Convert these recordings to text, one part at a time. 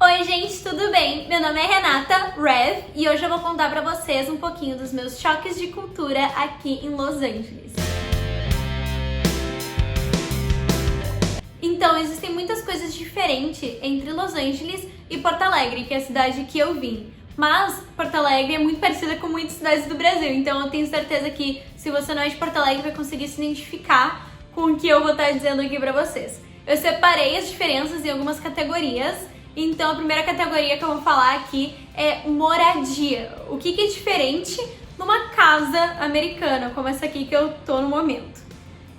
Oi gente, tudo bem? Meu nome é Renata Rev e hoje eu vou contar pra vocês um pouquinho dos meus choques de cultura aqui em Los Angeles. Então, existem muitas coisas diferentes entre Los Angeles e Porto Alegre, que é a cidade que eu vim. Mas Porto Alegre é muito parecida com muitas cidades do Brasil, então eu tenho certeza que se você não é de Porto Alegre vai conseguir se identificar com o que eu vou estar dizendo aqui pra vocês. Eu separei as diferenças em algumas categorias. Então a primeira categoria que eu vou falar aqui é moradia. O que é diferente numa casa americana, como essa aqui que eu tô no momento.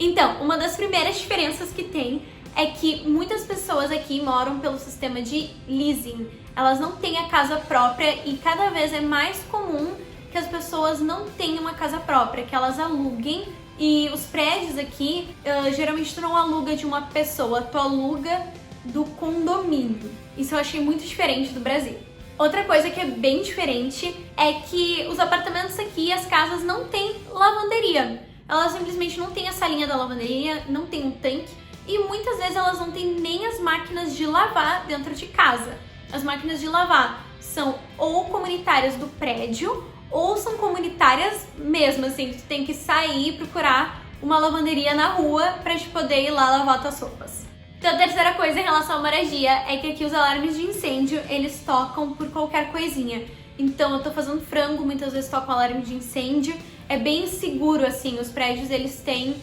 Então, uma das primeiras diferenças que tem é que muitas pessoas aqui moram pelo sistema de leasing. Elas não têm a casa própria e cada vez é mais comum que as pessoas não tenham uma casa própria, que elas aluguem. E os prédios aqui, geralmente tu não aluga de uma pessoa, tu aluga do condomínio. Isso eu achei muito diferente do Brasil. Outra coisa que é bem diferente é que os apartamentos aqui, as casas não têm lavanderia. Elas simplesmente não têm a salinha da lavanderia, não tem um tanque e muitas vezes elas não têm nem as máquinas de lavar dentro de casa. As máquinas de lavar são ou comunitárias do prédio ou são comunitárias mesmo, assim, tu tem que sair e procurar uma lavanderia na rua pra te poder ir lá lavar tuas roupas. Então a terceira coisa em relação à moradia é que aqui os alarmes de incêndio, eles tocam por qualquer coisinha. Então eu tô fazendo frango, muitas vezes toco alarme de incêndio. É bem seguro, assim, os prédios eles têm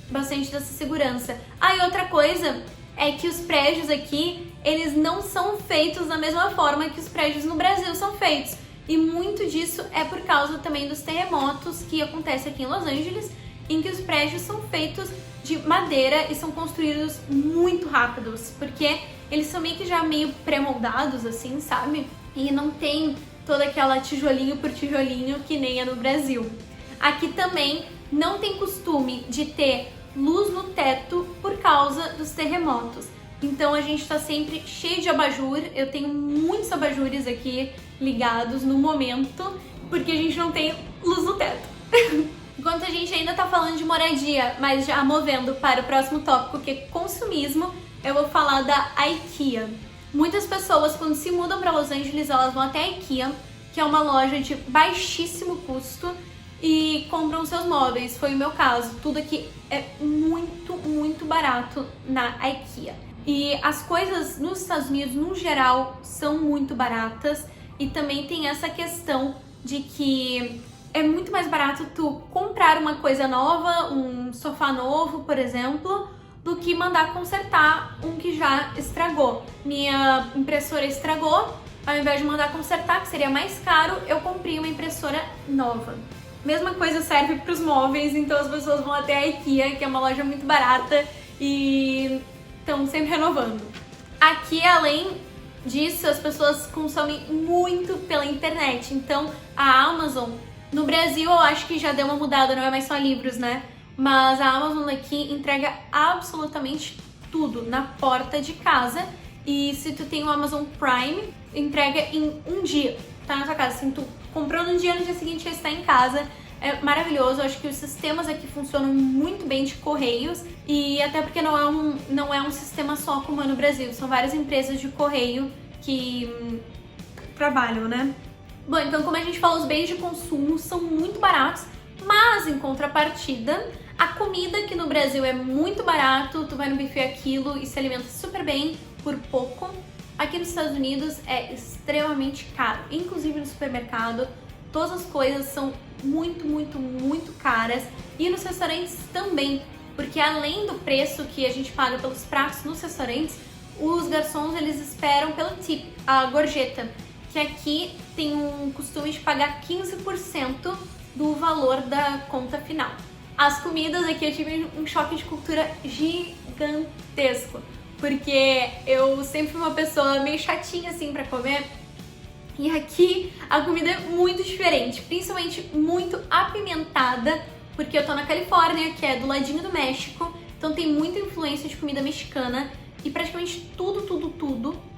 bastante dessa segurança. Ah, e outra coisa é que os prédios aqui, eles não são feitos da mesma forma que os prédios no Brasil são feitos. E muito disso é por causa também dos terremotos que acontecem aqui em Los Angeles, em que os prédios são feitos de madeira e são construídos muito rápidos, porque eles são meio que já meio pré-moldados, assim, sabe? E não tem toda aquela tijolinho por tijolinho que nem é no Brasil. Aqui também não tem costume de ter luz no teto por causa dos terremotos. Então a gente tá sempre cheio de abajur, eu tenho muitos abajures aqui ligados no momento, porque a gente não tem luz no teto. Enquanto a gente ainda tá falando de moradia, mas já movendo para o próximo tópico, que é consumismo, eu vou falar da IKEA. Muitas pessoas, quando se mudam para Los Angeles, elas vão até a IKEA, que é uma loja de baixíssimo custo, e compram seus móveis. Foi o meu caso. Tudo aqui é muito barato na IKEA. E as coisas nos Estados Unidos, no geral, são muito baratas. E também tem essa questão de que é muito mais barato tu comprar uma coisa nova, um sofá novo, por exemplo, do que mandar consertar um que já estragou. Minha impressora estragou, ao invés de mandar consertar, que seria mais caro, eu comprei uma impressora nova. Mesma coisa serve para os móveis, então as pessoas vão até a IKEA, que é uma loja muito barata e estão sempre renovando. Aqui, além disso, as pessoas consomem muito pela internet, então a Amazon, no Brasil eu acho que já deu uma mudada, não é mais só livros, né? Mas a Amazon aqui entrega absolutamente tudo na porta de casa e se tu tem o Amazon Prime, entrega em um dia, tá na tua casa. Assim, tu comprou num dia, no dia seguinte já está em casa. É maravilhoso, eu acho que os sistemas aqui funcionam muito bem de correios e até porque não é um sistema só como é no Brasil, são várias empresas de correio que trabalham, né? Bom, então como a gente falou, os bens de consumo são muito baratos, mas em contrapartida, a comida aqui no Brasil é muito barato, tu vai no buffet aquilo e se alimenta super bem por pouco. Aqui nos Estados Unidos é extremamente caro, inclusive no supermercado, todas as coisas são muito caras e nos restaurantes também, porque além do preço que a gente paga pelos pratos nos restaurantes, os garçons eles esperam pelo tip, a gorjeta, que aqui tem um costume de pagar 15% do valor da conta final. As comidas aqui eu tive um choque de cultura gigantesco, porque eu sempre fui uma pessoa meio chatinha assim pra comer, e aqui a comida é muito diferente, principalmente muito apimentada, porque eu tô na Califórnia, que é do ladinho do México, então tem muita influência de comida mexicana e praticamente tudo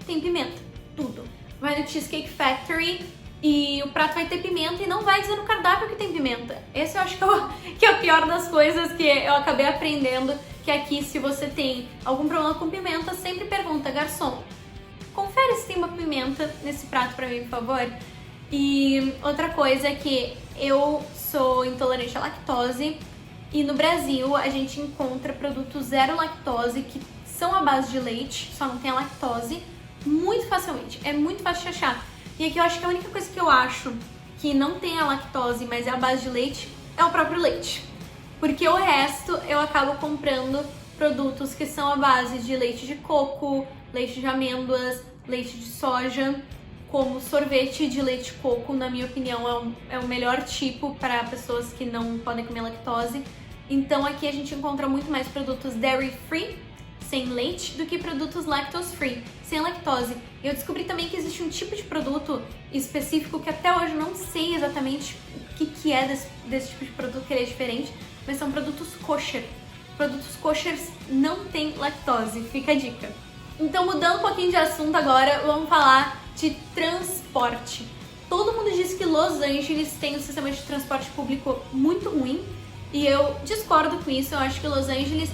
tem pimenta, tudo. Vai no Cheesecake Factory e o prato vai ter pimenta e não vai dizer no cardápio que tem pimenta. Esse eu acho que é a pior das coisas que eu acabei aprendendo, que aqui se você tem algum problema com pimenta, sempre pergunta, garçom, confere se tem uma pimenta nesse prato pra mim, por favor. E outra coisa é que eu sou intolerante à lactose e no Brasil a gente encontra produtos zero lactose que são à base de leite, só não tem a lactose, muito facilmente. É muito fácil de achar. E aqui eu acho que a única coisa que eu acho que não tem a lactose, mas é à base de leite, é o próprio leite. Porque o resto eu acabo comprando produtos que são à base de leite de coco, leite de amêndoas, leite de soja, como sorvete de leite de coco, na minha opinião, é o melhor tipo para pessoas que não podem comer lactose. Então aqui a gente encontra muito mais produtos dairy free, sem leite, do que produtos lactose free, sem lactose. Eu descobri também que existe um tipo de produto específico que até hoje eu não sei exatamente o que é desse tipo de produto, que ele é diferente, mas são produtos kosher. Produtos koshers não tem lactose, fica a dica. Então, mudando um pouquinho de assunto agora, vamos falar de transporte. Todo mundo diz que Los Angeles tem um sistema de transporte público muito ruim e eu discordo com isso. Eu acho que Los Angeles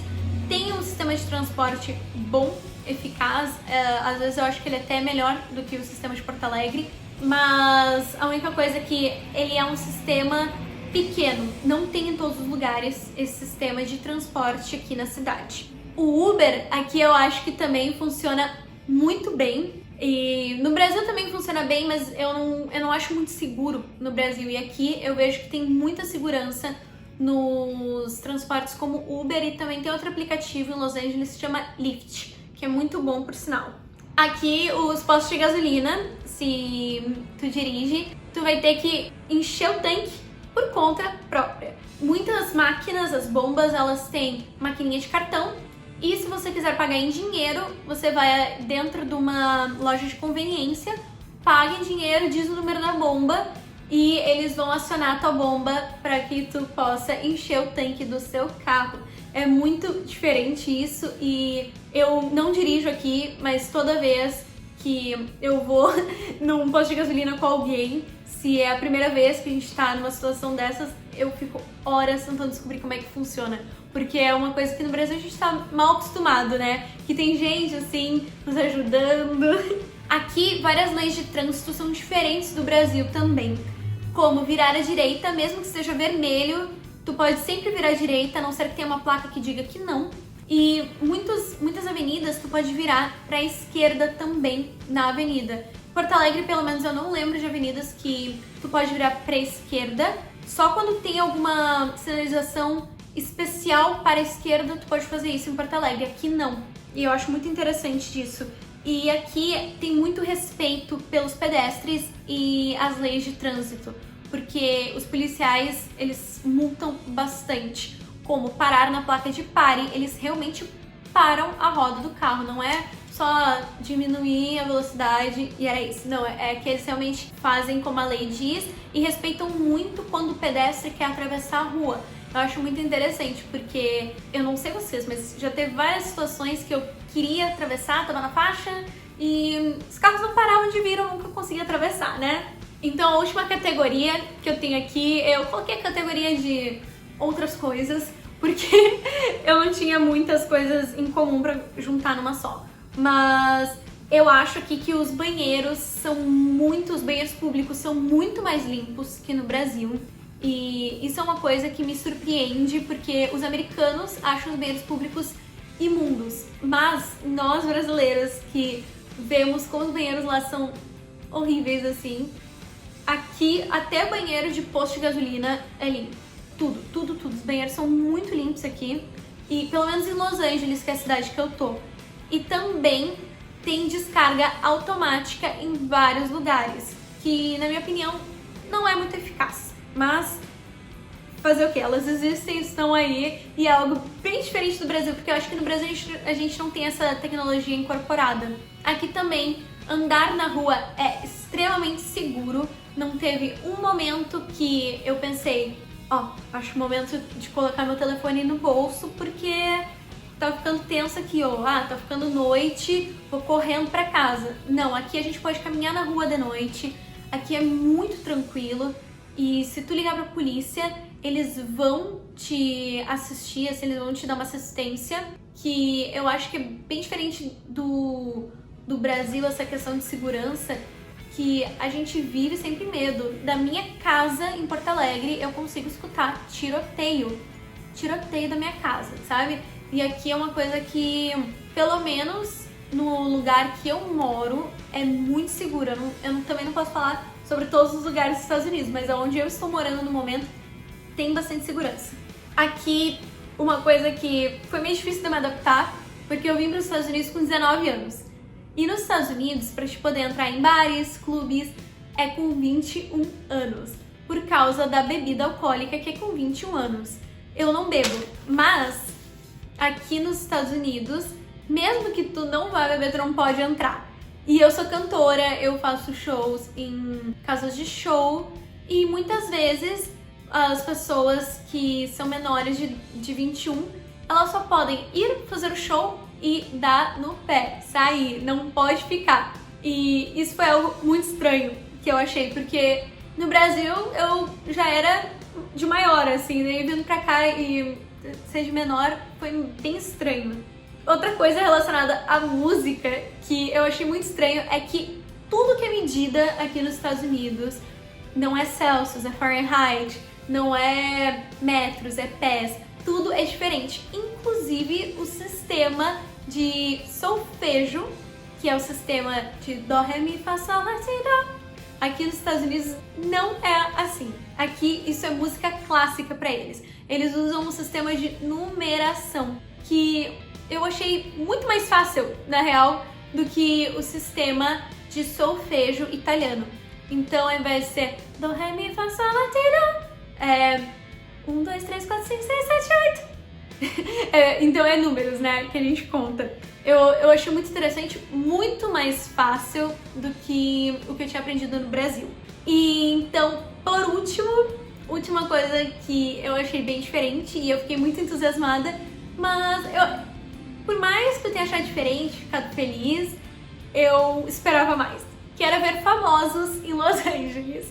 tem um sistema de transporte bom, eficaz. Às vezes eu acho que ele é até melhor do que o sistema de Porto Alegre, mas a única coisa é que ele é um sistema pequeno. Não tem em todos os lugares esse sistema de transporte aqui na cidade. O Uber aqui eu acho que também funciona muito bem. E no Brasil também funciona bem, mas eu não acho muito seguro no Brasil. E aqui eu vejo que tem muita segurança nos transportes como Uber, e também tem outro aplicativo em Los Angeles que se chama Lyft, que é muito bom por sinal. Aqui os postos de gasolina, se tu dirige, tu vai ter que encher o tanque por conta própria. Muitas máquinas, as bombas, elas têm maquininha de cartão. E se você quiser pagar em dinheiro, você vai dentro de uma loja de conveniência, paga em dinheiro, diz o número da bomba e eles vão acionar a tua bomba para que tu possa encher o tanque do seu carro. É muito diferente isso e eu não dirijo aqui, mas toda vez que eu vou num posto de gasolina com alguém, se é a primeira vez que a gente tá numa situação dessas, eu fico horas tentando descobrir como é que funciona. Porque é uma coisa que no Brasil a gente tá mal acostumado, né? Que tem gente, assim, nos ajudando. Aqui, várias leis de trânsito são diferentes do Brasil também. Como virar à direita, mesmo que seja vermelho, tu pode sempre virar à direita, a não ser que tenha uma placa que diga que não. E muitas avenidas tu pode virar pra esquerda também na avenida. Porto Alegre, pelo menos, eu não lembro de avenidas que tu pode virar pra esquerda. Só quando tem alguma sinalização especial para a esquerda, tu pode fazer isso em Porto Alegre. Aqui não. E eu acho muito interessante disso. E aqui tem muito respeito pelos pedestres e as leis de trânsito, porque os policiais, eles multam bastante. Como parar na placa de pare, eles realmente param a roda do carro, não é só diminuir a velocidade e era isso. Não, é que eles realmente fazem como a lei diz e respeitam muito quando o pedestre quer atravessar a rua. Eu acho muito interessante, porque eu não sei vocês, mas já teve várias situações que eu queria atravessar, tava na faixa e os carros não paravam de vir, eu nunca conseguia atravessar, né? Então a última categoria que eu tenho aqui, eu coloquei a categoria de outras coisas, porque eu não tinha muitas coisas em comum pra juntar numa só. Mas eu acho aqui que os banheiros os banheiros públicos são muito mais limpos que no Brasil. E isso é uma coisa que me surpreende, porque os americanos acham os banheiros públicos imundos. Mas nós brasileiros que vemos como os banheiros lá são horríveis assim, aqui até banheiro de posto de gasolina é limpo. Tudo. Os banheiros são muito limpos aqui. E pelo menos em Los Angeles, que é a cidade que eu tô. E também tem descarga automática em vários lugares, que na minha opinião não é muito eficaz. Mas fazer o que? Elas existem, estão aí e é algo bem diferente do Brasil, porque eu acho que no Brasil a gente não tem essa tecnologia incorporada. Aqui também, andar na rua é extremamente seguro. Não teve um momento que eu pensei, acho o momento de colocar meu telefone no bolso, porque tá ficando tenso aqui, tá ficando noite, vou correndo pra casa. Não, aqui a gente pode caminhar na rua de noite, aqui é muito tranquilo. E se tu ligar pra polícia, eles vão te assistir, assim, eles vão te dar uma assistência, que eu acho que é bem diferente do do Brasil, essa questão de segurança, que a gente vive sempre medo. Da minha casa em Porto Alegre, eu consigo escutar tiroteio da minha casa, sabe? E aqui é uma coisa que, pelo menos no lugar que eu moro, é muito seguro. Também não posso falar sobre todos os lugares dos Estados Unidos, mas onde eu estou morando no momento tem bastante segurança. Aqui, uma coisa que foi meio difícil de me adaptar, porque eu vim para os Estados Unidos com 19 anos. E nos Estados Unidos, para te poder entrar em bares, clubes, é com 21 anos, por causa da bebida alcoólica, que é com 21 anos. Eu não bebo, mas aqui nos Estados Unidos, mesmo que tu não vá beber, tu não pode entrar. E eu sou cantora, eu faço shows em casas de show e muitas vezes as pessoas que são menores de 21, elas só podem ir fazer o show e dar no pé, sair, não pode ficar. E isso foi algo muito estranho que eu achei, porque no Brasil eu já era de maior, assim, né? E vindo pra cá e ser de menor foi bem estranho. Outra coisa relacionada à música que eu achei muito estranho é que tudo que é medida aqui nos Estados Unidos não é Celsius, é Fahrenheit, não é metros, é pés, tudo é diferente. Inclusive o sistema de solfejo, que é o sistema de Dó, Ré, Mi, Fá, Sol, Lá, Si, Dó. Aqui nos Estados Unidos não é assim. Aqui isso é música clássica pra eles. Eles usam um sistema de numeração que eu achei muito mais fácil, na real, do que o sistema de solfejo italiano. Então, ao invés de ser Dó, Ré, Mi, Fá, Sol, Lá, Si, Dó, é 1, 2, 3, 4, 5, 6, 7, 8. Então é números, né, que a gente conta. Eu achei muito interessante, muito mais fácil do que o que eu tinha aprendido no Brasil. E então, por última coisa que eu achei bem diferente e eu fiquei muito entusiasmada, mas por mais que eu tenha achado diferente, ficado feliz, eu esperava mais, que era ver famosos em Los Angeles.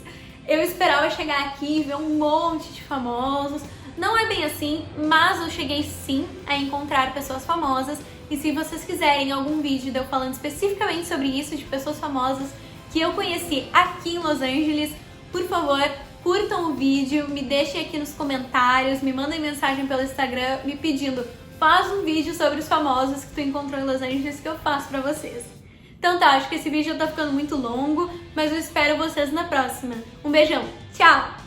Eu esperava chegar aqui e ver um monte de famosos. Não é bem assim, mas eu cheguei sim a encontrar pessoas famosas. E se vocês quiserem algum vídeo de eu falando especificamente sobre isso, de pessoas famosas que eu conheci aqui em Los Angeles, por favor, curtam o vídeo, me deixem aqui nos comentários, me mandem mensagem pelo Instagram me pedindo: faz um vídeo sobre os famosos que tu encontrou em Los Angeles que eu faço pra vocês. Então tá, acho que esse vídeo tá ficando muito longo, mas eu espero vocês na próxima. Um beijão, tchau!